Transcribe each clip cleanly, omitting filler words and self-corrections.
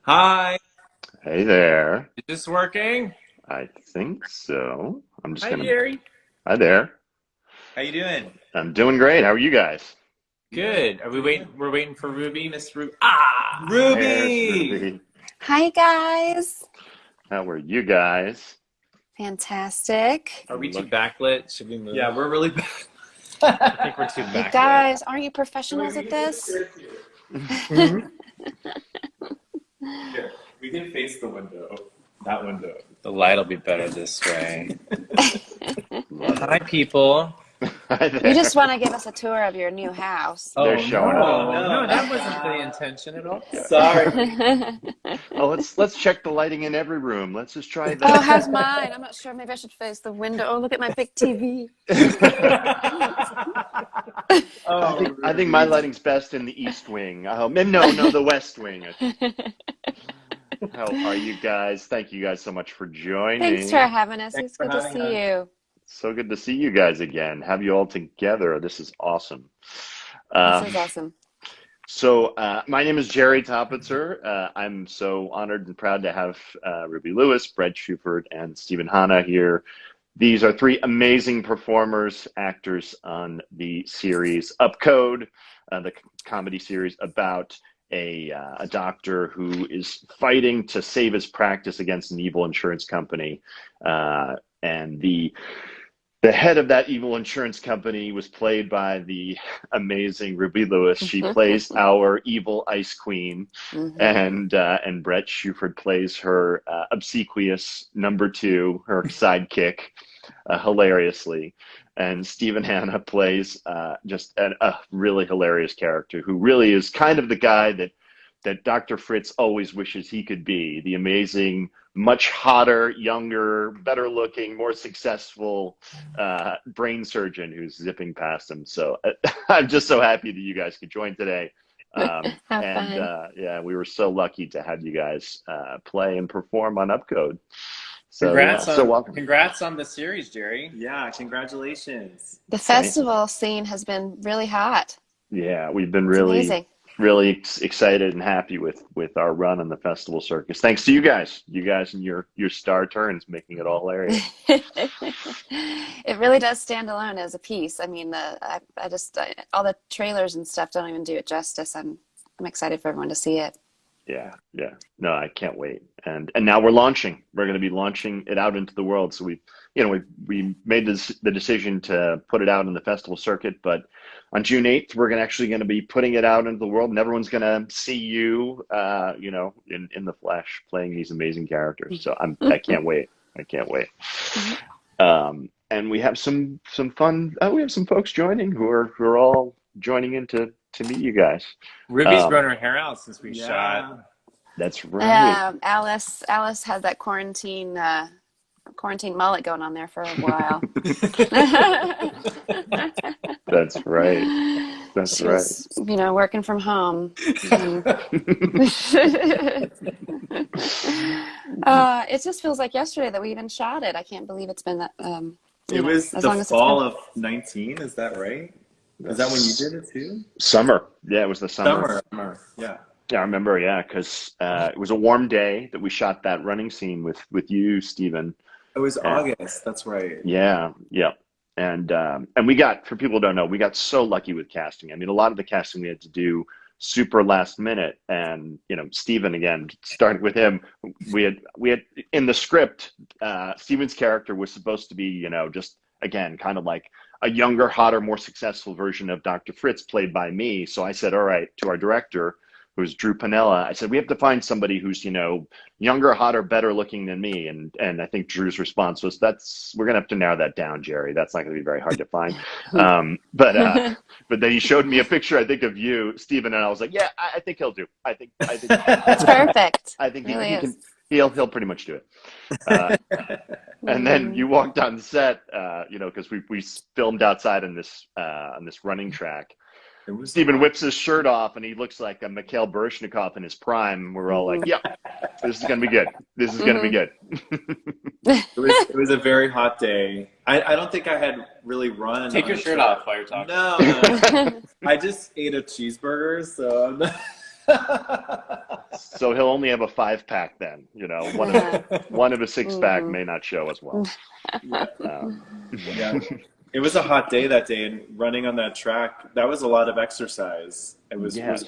Hi, Hey there. is this working? I think so. Hi, Jerry. Hi there. How you doing? I'm doing great. How are you guys? Good. Are we waiting? We're waiting for Ruby, Miss Ruby. Ah, There's Ruby. Ruby. Hi guys. How are you guys? Fantastic. Are we too Look, backlit? Should we move? Yeah, we're really bad. I think we're too You backlit. guys, aren't you professionals at this? Mhm. Here, we can face the window. That window. The light will be better this way. love Hi, it. people. Hi You there. just want to give us a tour of your new house. They're Oh showing no, off. no, that wasn't the intention at all. Sorry. Oh, let's check the lighting in every room. Let's just try Oh, that. how's mine? I'm not sure. Maybe I should face the window. Oh, look at my big TV. I Oh, think my Ruby. lighting's best in the East Wing. No, the West Wing. How are you guys? Thank you guys so much for Thanks for joining. having us. Thanks It's for good to having see us. you. So good to see you guys again. Have you all together. This is awesome. This Um, is awesome. my name is Jerry Topitzer. I'm so honored and proud to have Ruby Lewis, Bret Shuford, and Stephen Hanna here. These are three amazing performers, actors on the series UPCODE, the comedy series about a doctor who is fighting to save his practice against an evil insurance company. And the head of that evil insurance company was played by the amazing Ruby Lewis. She plays our evil ice queen, Hmm. and Bret Shuford plays her obsequious number two, her sidekick, hilariously. And Stephen Hanna plays just a really hilarious character who really is kind of the guy that Dr. Fritz always wishes he could be, the amazing, much hotter, younger, better looking, more successful brain surgeon who's zipping past him. So I'm just so happy that you guys could join today. How And fun. yeah, we were so lucky to have you guys play and perform on Upcode. So yeah, Congrats so on welcome. congrats on the series, Jerry. Yeah, congratulations. The Thank festival scene has been really hot. Yeah, we've been It's really, amazing. really excited and happy with our run on the festival circus. Thanks to you guys and your star turns making it all hilarious. It really does stand alone as a piece. I mean, all the trailers and stuff don't even do it justice. I'm excited for everyone to see it. Yeah, yeah. No, I can't wait. And now we're launching. We're going to be launching it out into the world. So we made the decision to put it out in the festival circuit, but on June 8th, we're going to be putting it out into the world, and everyone's going to see you, in the flesh, playing these amazing characters. So I can't wait. I can't wait. And we have some fun. We have some folks joining who are all joining in to meet you guys. Ruby's Um, grown her hair out since we Yeah. shot. that's right. Alice had that quarantine mullet going on there for a while. That's right. That's She right. was, working from home. And it just feels like yesterday that we even shot it. I can't believe it's been that, It was as the long as it's been. fall of 19, is that right? Is that when you did it too? Summer. Yeah, it was the summer. Summer. Yeah. Yeah, I remember. Yeah, because it was a warm day that we shot that running scene with you, Stephen. It was And August, that's right. yeah, yeah, and we got, for people who don't know, we got so lucky with casting. I mean, a lot of the casting we had to do super last minute, and Stephen, again, starting with him, we had in the script, Stephen's character was supposed to be, just again kind of like a younger, hotter, more successful version of Dr. Fritz, played by me. So I said, all right, to our director, who's Drue, I said, we have to find somebody who's younger, hotter, better looking than me. And I think Drue's response was, we're gonna have to narrow that down, Jerry. That's not gonna be very hard to find. But then he showed me a picture, I think, of you, Stephen, and I was like, yeah, I think he'll do. It's perfect. I It think really he is. can. He'll pretty much do it. Uh, and then Mhm. you walked on set, because we filmed outside on this running track. It was Stephen hot. whips his shirt off, and he looks like a Mikhail Baryshnikov in his prime. We're all like, Mhm. "Yep, this is gonna be good. This is gonna be Mhm. good." It was a very hot day. I don't think I had really run Take on your a shirt track. off while you're talking. No. I just ate a cheeseburger, so So he'll only have a 5-pack then, you know, Yeah. one of a 6-pack Mhm. may not show as well. Yeah. Um, Yeah. It was a hot day that day, and running on that track, that was a lot of exercise. It was good. yes,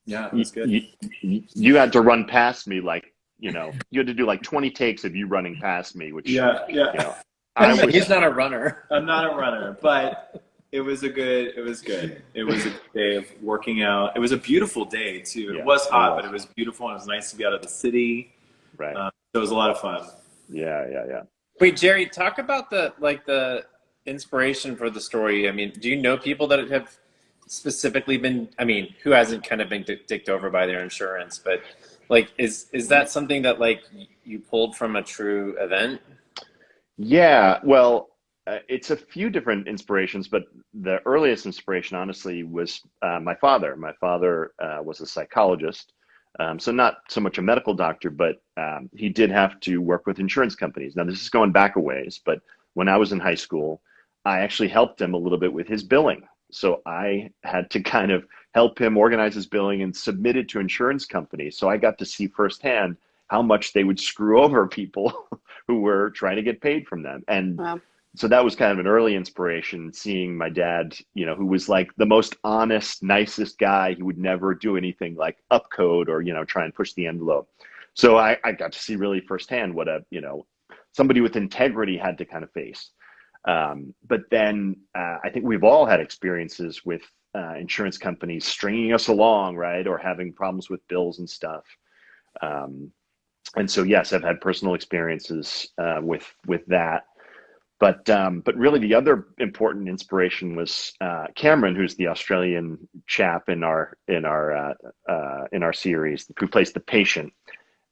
Yeah, it you, was good. you, you had to run past me like, you know, you had to do like 20 takes of you running past me, which, Yeah, you yeah. know, I He's was, not a runner. I'm not a runner, but it was good. It was a good day of working out. It was a beautiful day too. It yeah, was it hot, was, but it was beautiful and it was nice to be out of the city. right. So it was a lot of fun. Yeah, yeah, yeah. Wait, Jerry, talk about the inspiration for the story. I mean, do you know people that have specifically been? I mean, who hasn't kind of been dicked over by their insurance? But like, is that something that like you pulled from a true event? Yeah, well, it's a few different inspirations, but the earliest inspiration, honestly, was my father. My father was a psychologist, so not so much a medical doctor, but he did have to work with insurance companies. Now, this is going back a ways, but when I was in high school, I actually helped him a little bit with his billing. So I had to kind of help him organize his billing and submit it to insurance companies. So I got to see firsthand how much they would screw over people who were trying to get paid from them. And Wow. so that was kind of an early inspiration, seeing my dad, you know, who was like the most honest, nicest guy. He would never do anything like upcode or, you know, try and push the envelope. So I got to see really firsthand what a, you know, somebody with integrity had to kind of face. But then I think we've all had experiences with insurance companies stringing us along, right? Or having problems with bills and stuff. Um, and so, yes, I've had personal experiences with that. But really, the other important inspiration was Cameron, who's the Australian chap in our series, who plays the patient.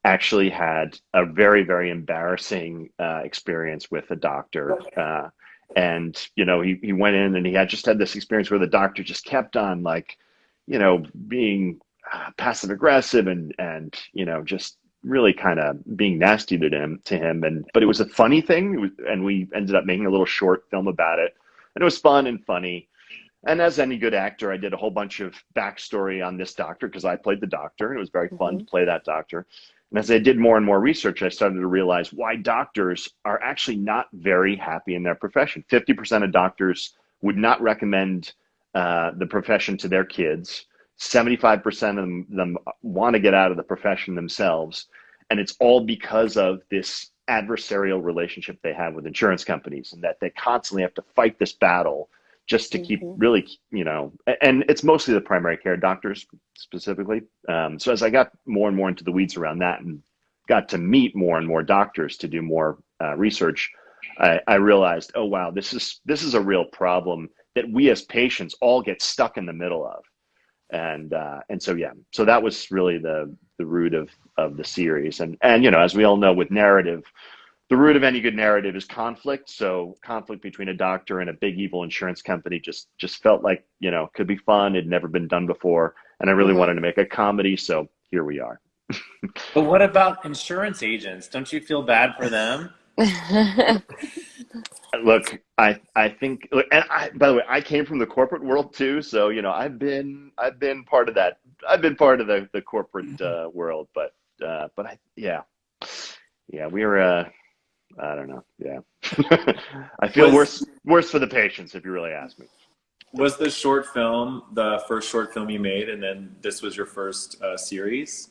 Actually, had a very very embarrassing experience with a doctor, and you know he went in and he had just had this experience where the doctor just kept on like, you know, being passive aggressive and you know just really kind of being nasty to him, and but it was a funny thing. And we ended up making a little short film about it, and it was fun and funny. And as any good actor, I did a whole bunch of backstory on this doctor because I played the doctor, and it was very fun to Hmm. play that doctor. And as I did more and more research, I started to realize why doctors are actually not very happy in their profession. 50% of doctors would not recommend the profession to their kids. 75% of them want to get out of the profession themselves. And it's all because of this adversarial relationship they have with insurance companies, and that they constantly have to fight this battle just to keep Hmm. really, you know, and it's mostly the primary care doctors specifically. So as I got more and more into the weeds around that and got to meet more and more doctors to do more research, I realized, oh wow, this is a real problem that we as patients all get stuck in the middle of. And so yeah, so that was really the root of the series. And you know, as we all know, with narrative, the root of any good narrative is conflict. So conflict between a doctor and a big evil insurance company just felt like, you know, could be fun. It'd never been done before, and I really Hmm. wanted to make a comedy. So here we are. But what about insurance agents? Don't you feel bad for them? Look, I think, and by the way, I came from the corporate world too. So you know, I've been part of that. I've been part of the corporate world, but yeah, we're I don't know. Yeah. I feel Was worse for the patients if you really ask me. was the short film the first short film you made, and then this was your first series?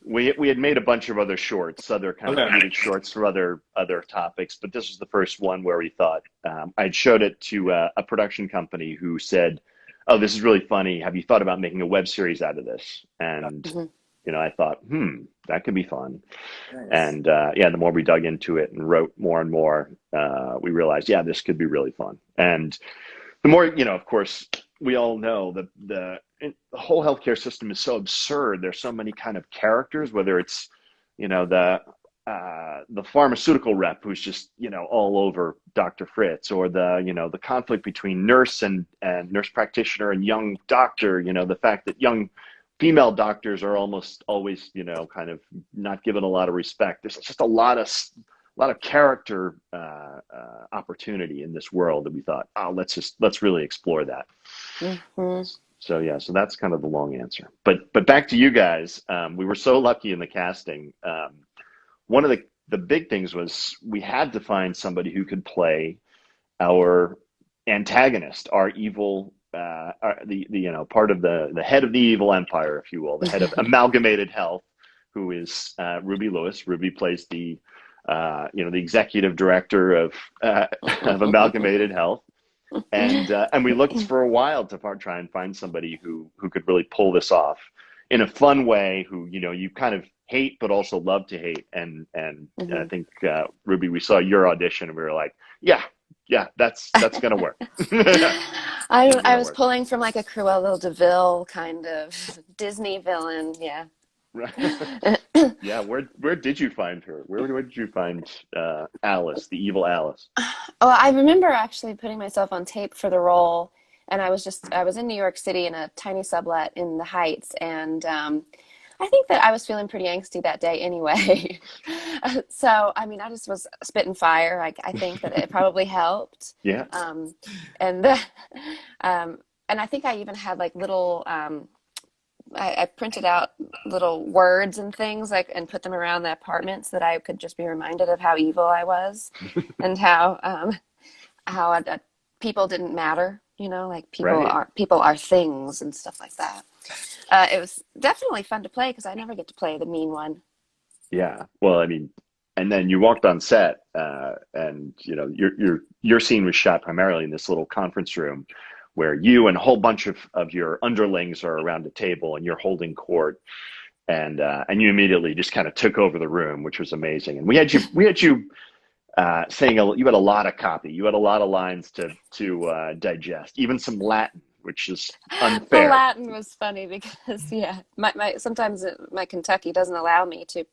We had made a bunch of other shorts, other kind of Okay. comedic shorts for other topics, but this was the first one where we thought I'd showed it to a production company who said, "Oh, this is really funny. Have you thought about making a web series out of this?" And Hmm. you know, I thought, that could be fun. Nice. And yeah, the more we dug into it and wrote more and more, we realized, yeah, this could be really fun. And the more, you know, of course, we all know that the whole healthcare system is so absurd. There's so many kind of characters, whether it's, you know, the pharmaceutical rep who's just, you know, all over Dr. Fritz, or the, you know, the conflict between nurse and nurse practitioner and young doctor, you know, the fact that young female doctors are almost always, you know, kind of not given a lot of respect. There's just a lot of character opportunity in this world that we thought, oh, let's really explore that. Hmm. So yeah, so that's kind of the long answer. But back to you guys. We were so lucky in the casting. One of the big things was we had to find somebody who could play our antagonist, our evil, the part of the head of the evil empire, if you will, the head of Amalgamated Health, who is Ruby Lewis. Ruby plays the the executive director of Amalgamated Health. And we looked for a while to try and find somebody who could really pull this off in a fun way, who you kind of hate but also love to hate. And I think Ruby, we saw your audition and we were like, yeah, that's gonna work. I was pulling from like a Cruella de Vil kind of Disney villain, yeah. Right. Yeah, where did you find her? Where did you find Alice, the evil Alice? Oh, I remember actually putting myself on tape for the role, and I was in New York City in a tiny sublet in the Heights, and I think that I was feeling pretty angsty that day anyway. So, I mean, I just was spitting fire. I think that it probably helped. Yeah. And I think I even had like little I printed out little words and things and put them around the apartment so that I could just be reminded of how evil I was and how people didn't matter, like people are things and stuff like that. It was definitely fun to play because I never get to play the mean one. Yeah. Well, I mean, and then you walked on set, and your scene was shot primarily in this little conference room, where you and a whole bunch of your underlings are around a table and you're holding court, and you immediately just kind of took over the room, which was amazing. And we had you saying you had a lot of copy, you had a lot of lines to digest, even some Latin, which is unfair. The Latin was funny because my sometimes my Kentucky doesn't allow me to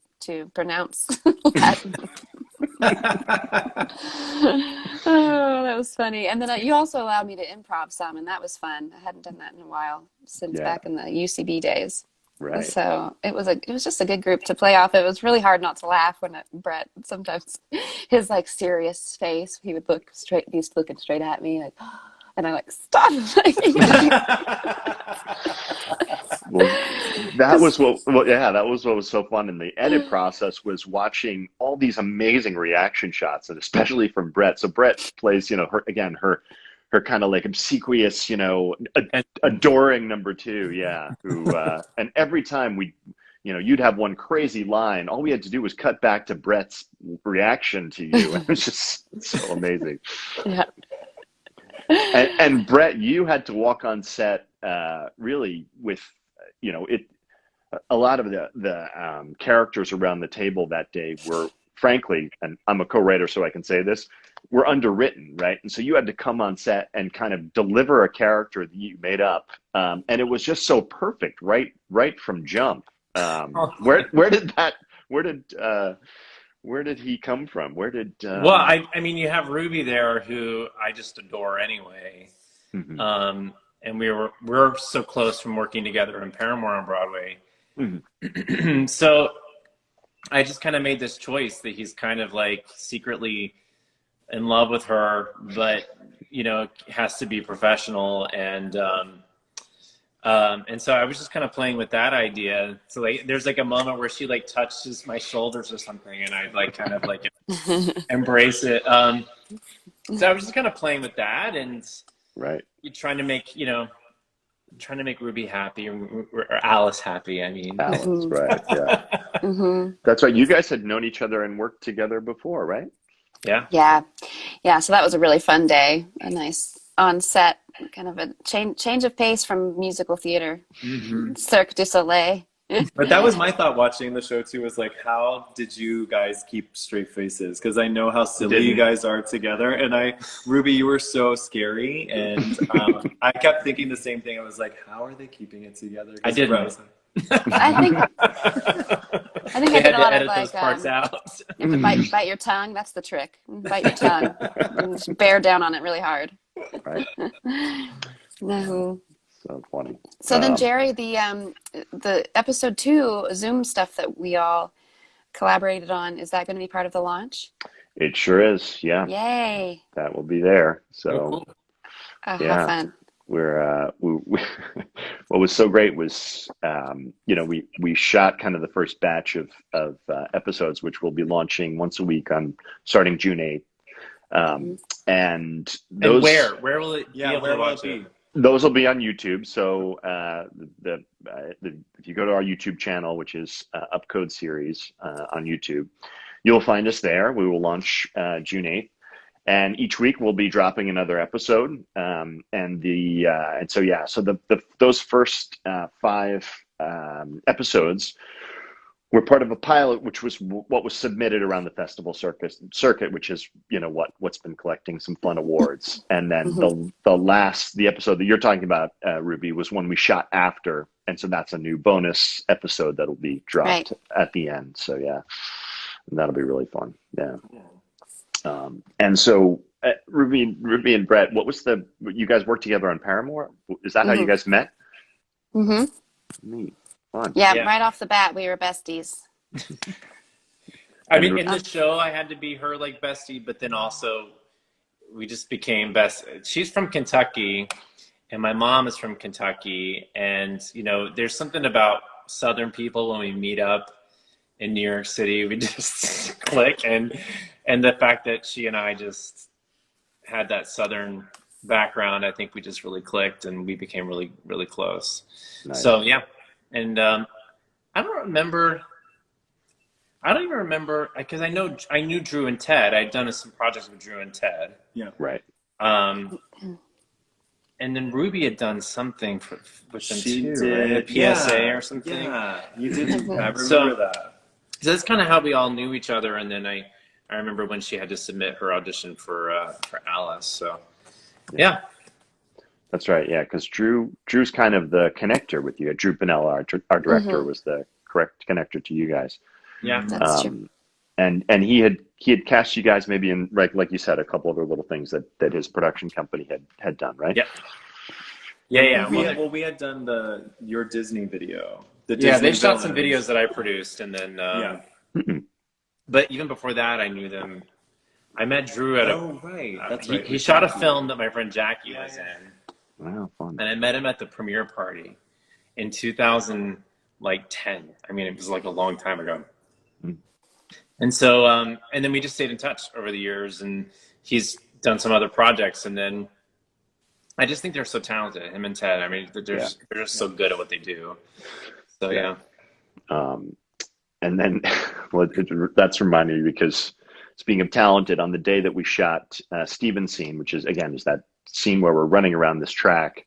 pronounce Latin. Oh, that was funny. And then you also allowed me to improv some, and that was fun. I hadn't done that in a while since back in the UCB days. Right. So it was just a good group to play off. It was really hard not to laugh when Bret, sometimes his like serious face, he would look straight, he's looking straight at me like, and I'm like, stop. Well, that was what was so fun in the edit process, was watching all these amazing reaction shots, and especially from Bret. So Bret plays, her kind of like obsequious, adoring number two, who and every time you'd have one crazy line, all we had to do was cut back to Bret's reaction to you. It was just so amazing. Yeah. And Bret, you had to walk on set really with a lot of the characters around the table that day were, frankly, and I'm a co-writer so I can say this, were underwritten, right? And so you had to come on set and kind of deliver a character that you made up, and it was just so perfect, right from jump. Where did he come from? Well, I mean, you have Ruby there, who I just adore anyway. Mm-hmm. And we're so close from working together in Paramour on Broadway. Mm-hmm. So I just kind of made this choice that he's kind of like secretly in love with her, but has to be professional, and so I was just kind of playing with that idea. So like, there's like a moment where she like touches my shoulders or something, and I like kind of like embrace it. So I was just kind of playing with that, and right, you're trying to make Ruby happy, or Alice happy. I mean, Alice, right? Yeah, mm-hmm. That's right. You guys had known each other and worked together before, right? Yeah. So that was a really fun day. A nice on set, kind of a change of pace from musical theater. Mm-hmm. Cirque du Soleil. But that was my thought watching the show too, was like, how did you guys keep straight faces? Because I know how silly you guys are together. And Ruby, you were so scary. And I kept thinking the same thing. I was like, how are they keeping it together? I didn't. I think I did a lot of like those parts out. You have to bite your tongue. That's the trick. Bite your tongue and just bear down on it really hard. Right. No. So funny. So then, Jerry, the episode 2 Zoom stuff that we all collaborated on, is that going to be part of the launch? It sure is. Yeah. Yay. That will be there. So How fun. We're what was so great was, we shot kind of the first batch of episodes, which we'll be launching once a week on starting June 8th. And those, and where will it be able where to will watch it it? be? those will be on YouTube. So if you go to our YouTube channel, which is UPCODE series on YouTube, you'll find us there. We will launch June 8th. And each week we'll be dropping another episode, so those first 5 episodes were part of a pilot, which was what was submitted around the festival circuit, which is what's been collecting some fun awards. And then the episode that you're talking about, Ruby, was one we shot after, and so that's a new bonus episode that'll be dropped at the end. So yeah, and that'll be really fun. Yeah. And so, Ruby and Bret, you guys worked together on Paramour? Is that how you guys met? Mm-hmm. Neat. Fun. Yeah, right off the bat, we were besties. I mean, in the show, I had to be her like bestie, but then also we just became best. She's from Kentucky, and my mom is from Kentucky, and there's something about Southern people when we meet up in New York City, we just click, and the fact that she and I just had that Southern background, I think we just really clicked, and we became really, really close. Nice. So yeah, and I don't even remember because I knew Drue and Ted. I'd done some projects with Drue and Ted. Yeah, right. And then Ruby had done something with them she too, did, right? A PSA or something. Yeah, you did. I remember that. So that's kind of how we all knew each other, and then I remember when she had to submit her audition for Alice. So yeah. That's right. Yeah, because Drue's kind of the connector with you. Drue Pennella, our director, was the correct connector to you guys. Yeah, that's true. And he had cast you guys maybe in like you said, a couple other little things that his production company had done, right? Yeah. Yeah. We had done your Disney video. They shot some videos that I produced, and then but even before that, I knew them. I met Drue at That's right. He shot a film that my friend Jackie was in. Wow, fun. And I met him at the premiere party in 2010. I mean, it was like a long time ago. And so, and then we just stayed in touch over the years, and he's done some other projects. And then I just think they're so talented, him and Ted. I mean, they're just so good at what they do. So, yeah. And then, that's reminding me because speaking of talented, on the day that we shot Stephen's scene, which is that scene where we're running around this track,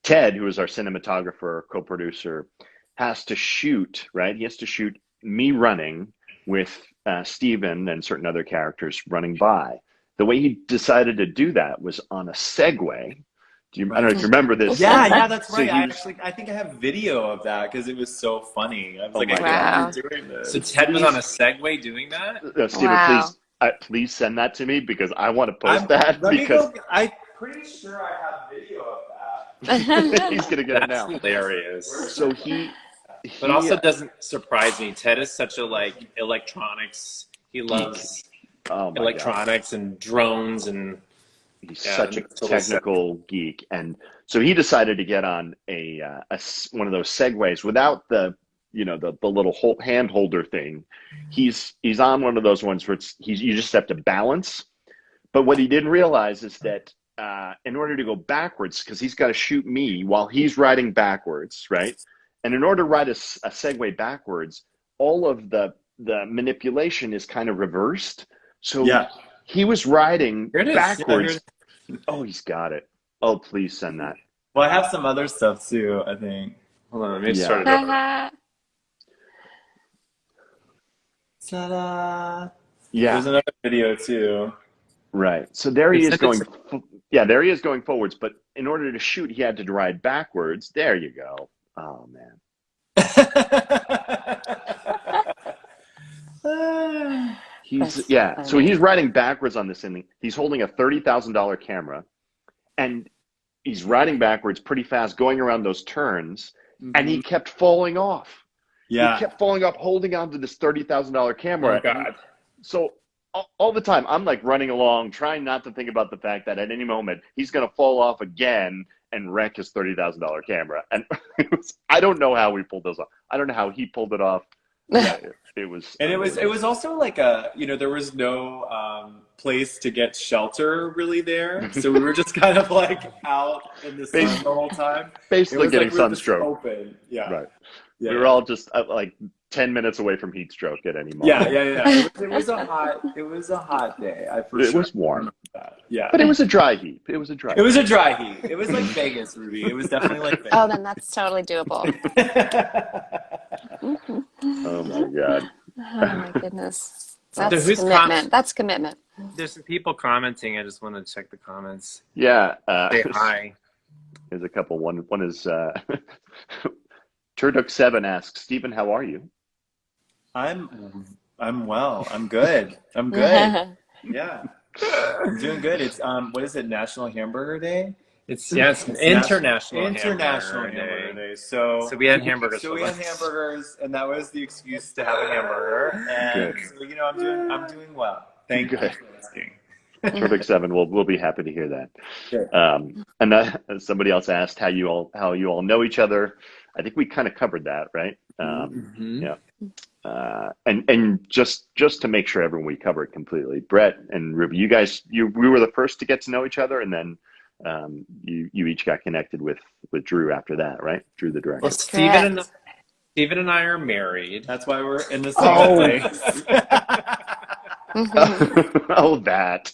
Ted, who is our cinematographer, co-producer, has to shoot, right? He has to shoot me running with Stephen and certain other characters running by. The way he decided to do that was on a Segway. I don't know if you remember this. Yeah, that's right. I think I have video of that because it was so funny. I was like, wow. you're doing this. So Ted was on a Segway doing that? Stephen, please send that to me because I want to post that. I'm pretty sure I have video of that. He's going to get it now. That's hilarious. So but also doesn't surprise me. Ted is such a electronics. He loves electronics and drones, and he's such a technical geek. And so he decided to get on one of those Segways without the little hand holder thing. He's on one of those ones where you just have to balance. But what he didn't realize is that in order to go backwards, because he's got to shoot me while he's riding backwards, right? And in order to ride a Segway backwards, all of the manipulation is kind of reversed. So he was riding backwards. Yeah, oh, he's got it. Oh, please send that. Well, I have some other stuff too, I think. Hold on, let me start it over. Ta-da! Yeah. There's another video too. Right. So there he is going. Yeah, there he is going forwards. But in order to shoot, he had to ride backwards. There you go. Oh man. So he's riding backwards on this thing. He's holding a $30,000 camera, and he's riding backwards pretty fast, going around those turns, and he kept falling off. Yeah, he kept falling off, holding on to this $30,000 camera. Oh God! So all the time, I'm like running along, trying not to think about the fact that at any moment he's going to fall off again and wreck his $30,000 camera. And I don't know how we pulled those off. I don't know how he pulled it off. Yeah, it was, and it was also like there was no place to get shelter really there, so we were just kind of like out in the sun the whole time. Basically getting like we were just sunstroke. open. Yeah, Right. Yeah, we were all just like 10 minutes away from heat stroke at any moment. Yeah. It was a hot day. It was warm. Yeah, but it was a dry heat. It was a dry heat. It was like Vegas, Ruby. It was definitely like Vegas. Oh, then that's totally doable. Oh my God. Oh my goodness. That's who's commitment. That's commitment. There's some people commenting. I just want to check the comments. Yeah. Say hi. There's a couple. One is Turduk7 asks, Stephen, how are you? I'm well. I'm good. Yeah. I'm doing good. It's what is it? National Hamburger Day? It's International Hamburger Day. So we had hamburgers. So we had hamburgers, and that was the excuse to have a hamburger. And so I'm doing well. Thank you for asking. Turduk7, we'll be happy to hear that. Sure. And somebody else asked how you all know each other. I think we kind of covered that, right? Yeah. And just to make sure we cover it completely, Bret and Ruby, we were the first to get to know each other, and then you each got connected with Drue after that, right? Drue, the director. Well, Stephen and I are married. That's why we're in the same place. Oh, that.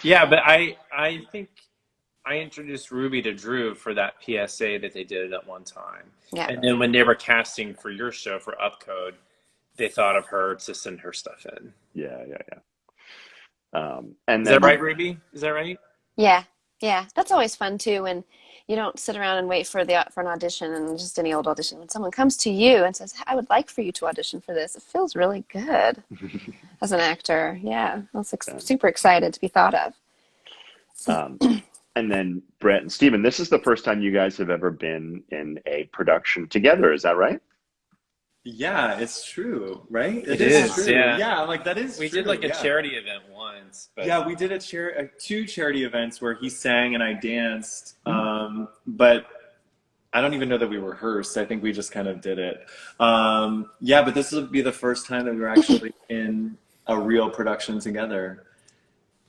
Yeah, but I think I introduced Ruby to Drue for that PSA that they did at one time. Yeah. And then when they were casting for your show for UPCODE, they thought of her to send her stuff in. Yeah. And is that right, Ruby? Is that right? Yeah. That's always fun too. When you don't sit around and wait for an audition, and just any old audition. When someone comes to you and says, "I would like for you to audition for this," it feels really good as an actor. Yeah, I was super excited to be thought of. And then Bret and Stephen, this is the first time you guys have ever been in a production together. Is that right? Yeah, it's true, right? It is true. Yeah, like that is. We did like a charity event once. But... Yeah, we did two charity events where he sang and I danced. But I don't even know that we rehearsed. I think we just kind of did it. Yeah, but this will be the first time that we were actually in a real production together.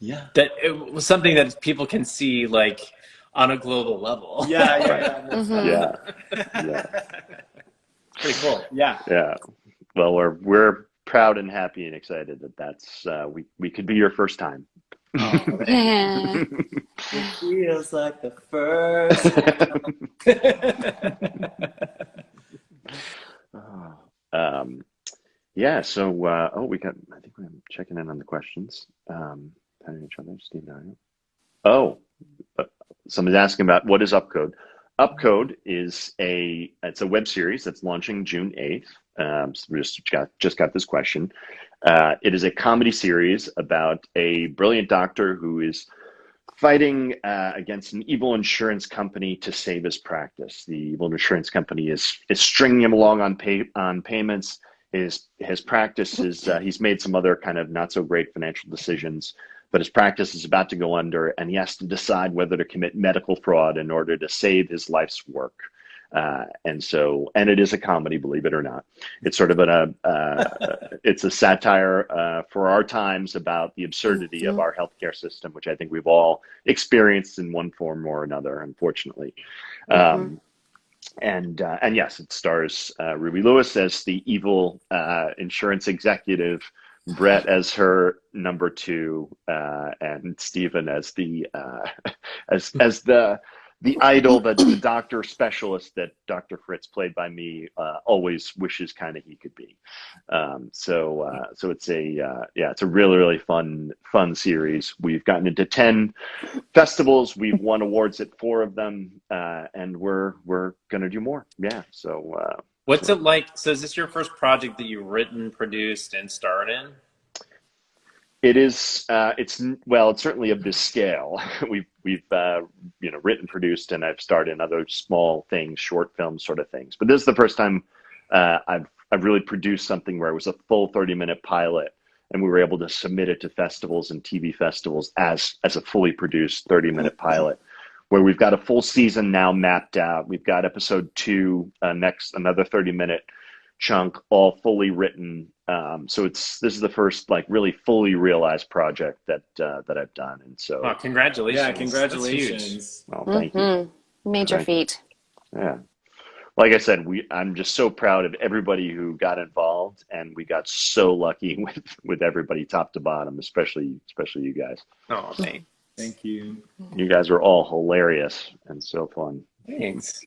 Yeah, that it was something that people can see like on a global level. Yeah. Pretty cool. Yeah. Well, we're proud and happy and excited that's we could be your first time. Oh, Yeah. it feels like the first. Yeah. So we got. I think we're checking in on the questions. Each other, Steve and I. Somebody's asking about what is UPCODE. UPCODE is it's a web series that's launching June 8th. So we just got this question. It is a comedy series about a brilliant doctor who is fighting against an evil insurance company to save his practice. The evil insurance company is stringing him along on payments. His practice is he's made some other kind of not so great financial decisions, but his practice is about to go under, and he has to decide whether to commit medical fraud in order to save his life's work. And it is a comedy, believe it or not. It's sort of it's a satire for our times about the absurdity of our healthcare system, which I think we've all experienced in one form or another, unfortunately. And yes, it stars Ruby Lewis as the evil insurance executive, Bret as her number two, and Stephen as the as the idol, the doctor specialist that Dr. Fritz, played by me, always wishes kind of he could be. So it's a really, really fun series. We've gotten into 10 festivals. We've won awards at 4 of them, and we're gonna do more. Yeah. So what's it like? So is this your first project that you've written, produced, and starred in? It is. It's certainly of this scale. We've written, produced, and I've starred in other small things, short films, sort of things. But this is the first time I've really produced something where it was a full 30-minute pilot, and we were able to submit it to festivals and TV festivals as a fully produced 30-minute pilot. where we've got a full season now mapped out. We've got episode 2 next, another 30-minute chunk, all fully written. So this is the first like really fully realized project that I've done, and so Oh, congratulations! Yeah, That's huge. congratulations. well, thank you. Mm-hmm. Major Thank you. feat. Yeah. Like I said, I'm just so proud of everybody who got involved, and we got so lucky with everybody top to bottom, especially you guys. Oh, thanks. Thank you. You guys are all hilarious and so fun. Thanks.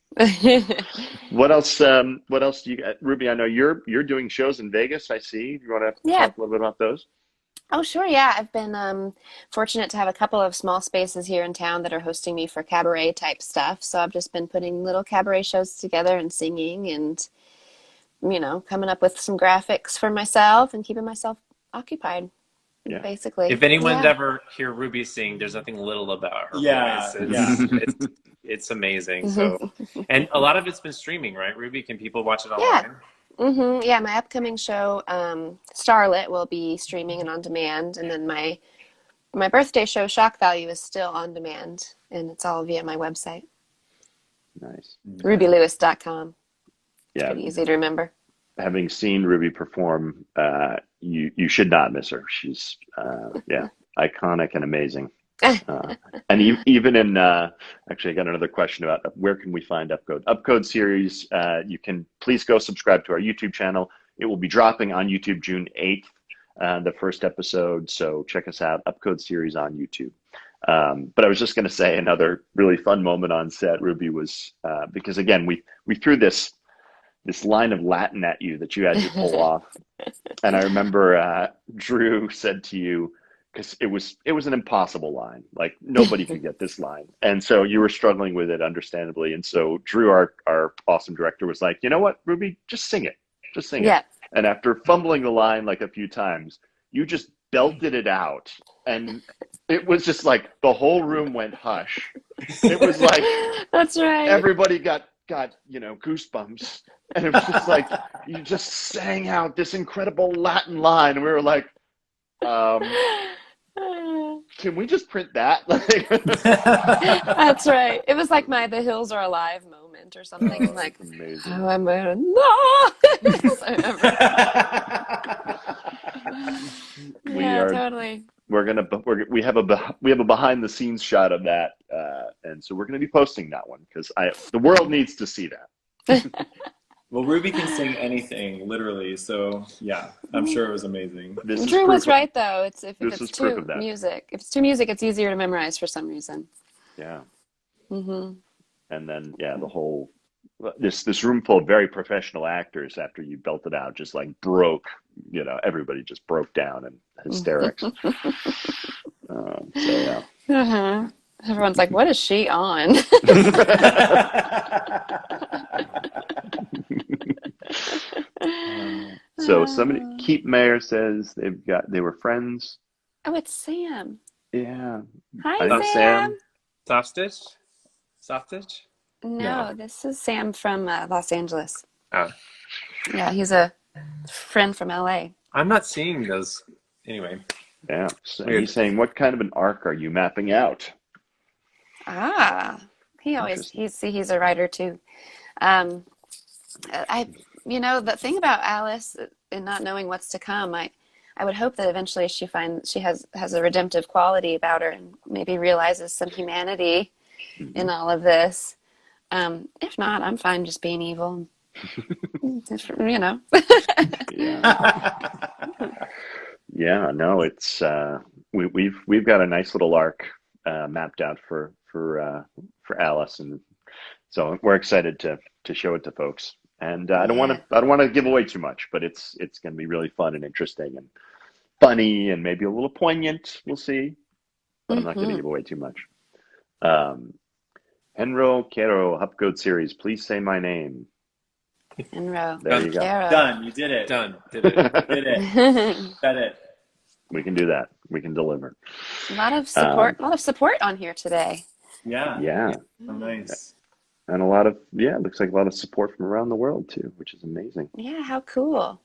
What else do you got? Ruby, I know you're doing shows in Vegas, I see. You want to Yeah. talk a little bit about those? Oh, sure. Yeah. I've been fortunate to have a couple of small spaces here in town that are hosting me for cabaret type stuff. So I've just been putting little cabaret shows together and singing and, coming up with some graphics for myself and keeping myself occupied, Yeah. basically. If anyone's Yeah. ever hear Ruby sing, there's nothing little about her Yeah, voice. yeah. It's amazing. So, and a lot of it's been streaming, right, Ruby? Can people watch it Yeah. online? Yeah, my upcoming show, Starlet, will be streaming and on demand, and then my birthday show, Shock Value, is still on demand, and it's all via my website, Nice. rubylewis.com. It's Yeah. pretty easy to remember. Having seen Ruby perform, you should not miss her. She's iconic and amazing. And even in actually, I got another question about where can we find UPCODE? UPCODE series, you can please go subscribe to our YouTube channel. It will be dropping on YouTube June 8th, the first episode. So check us out, UPCODE series on YouTube. But I was just going to say another really fun moment on set, Ruby, was because again we threw this line of Latin at you that you had to pull off, and I remember Drue said to you, because it was an impossible line, like nobody could get this line, and so you were struggling with it, understandably, and so Drue, our awesome director, was like, you know what, Ruby, just sing it. Yeah. And after fumbling the line like a few times, you just belted it out, and it was just like the whole room went hush. It was like That's right. everybody got goosebumps, and it was just like you just sang out this incredible Latin line, and we were like, can we just print that? That's right. It was like my "The Hills Are Alive" moment or something. Like, amazing. oh, I'm a no. Yeah, totally. We have a behind the scenes shot of that, and so we're going to be posting that one because the world needs to see that. Well, Ruby can sing anything, literally. So yeah, I'm sure it was amazing. Drue was right though. If this it's is proof too of that. music, it's easier to memorize for some reason. Yeah. Mm-hmm. And then the whole this room full of very professional actors, after you belted out, just like broke. Everybody just broke down in hysterics. So yeah. Uh-huh. Everyone's like, "What is she on?" So somebody, Keep Mayer says they were friends. Oh, it's Sam. Yeah. Hi, Sam. Soft Stitch? No, this is Sam from Los Angeles. Oh. Yeah, he's a friend from LA. I'm not seeing those. Anyway. Yeah. So he's saying, what kind of an arc are you mapping out? He's a writer too. The thing about Alice and not knowing what's to come, I would hope that eventually she has a redemptive quality about her and maybe realizes some humanity in all of this. If not, I'm fine just being evil. Yeah, no, it's we've got a nice little arc mapped out for Alice, and so we're excited to show it to folks. And I don't want to give away too much, but it's going to be really fun and interesting and funny and maybe a little poignant. We'll see, but I'm not going to give away too much. Henro Quero UPCODE series. Please say my name. Henro. There you go. Done. You did it. Done. Did it. Did it. Said it. We can do that. We can deliver. A lot of support on here today. Yeah. Yeah. Oh, nice. And it looks like a lot of support from around the world too, which is amazing. Yeah, how cool.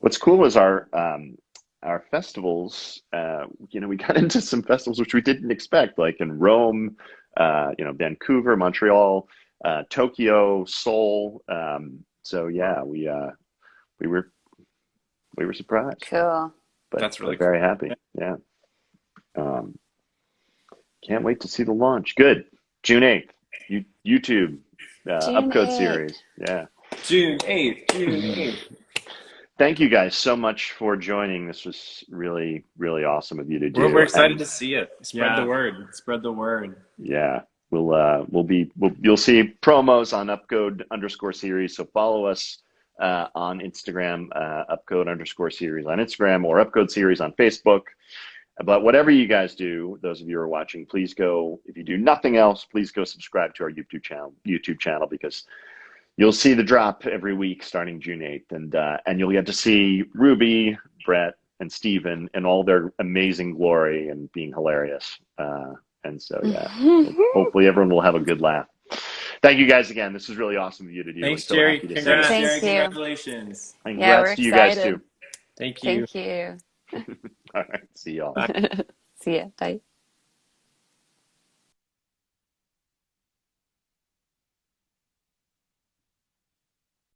What's cool is our festivals. We got into some festivals which we didn't expect, like in Rome, Vancouver, Montreal, Tokyo, Seoul. So yeah, we were surprised, Cool. but That's really very cool. happy. Yeah. Can't wait to see the launch. Good. June 8th. YouTube June UPCODE 8th. series. Yeah. June 8th. June 8th. Thank you guys so much for joining. This was really, really awesome of you to do. We're excited And to see it. Spread the word. Spread the word. yeah, you'll see promos on UPCODE_series. So follow us on Instagram, UPCODE_series on Instagram, or UPCODE series on Facebook. But whatever you guys do, those of you who are watching, please go. If you do nothing else, please go subscribe to our YouTube channel, because you'll see the drop every week starting June 8th, and you'll get to see Ruby, Bret, and Stephen in all their amazing glory and being hilarious. And so, yeah, hopefully everyone will have a good laugh. Thank you guys again. This is really awesome of you to do. Thanks, So Jerry. happy to see Congrats, you. Thank Jerry. you. Congratulations. And Yeah, congrats we're to you guys excited. too. Thank you. Thank you. All right. See y'all. See ya. Bye.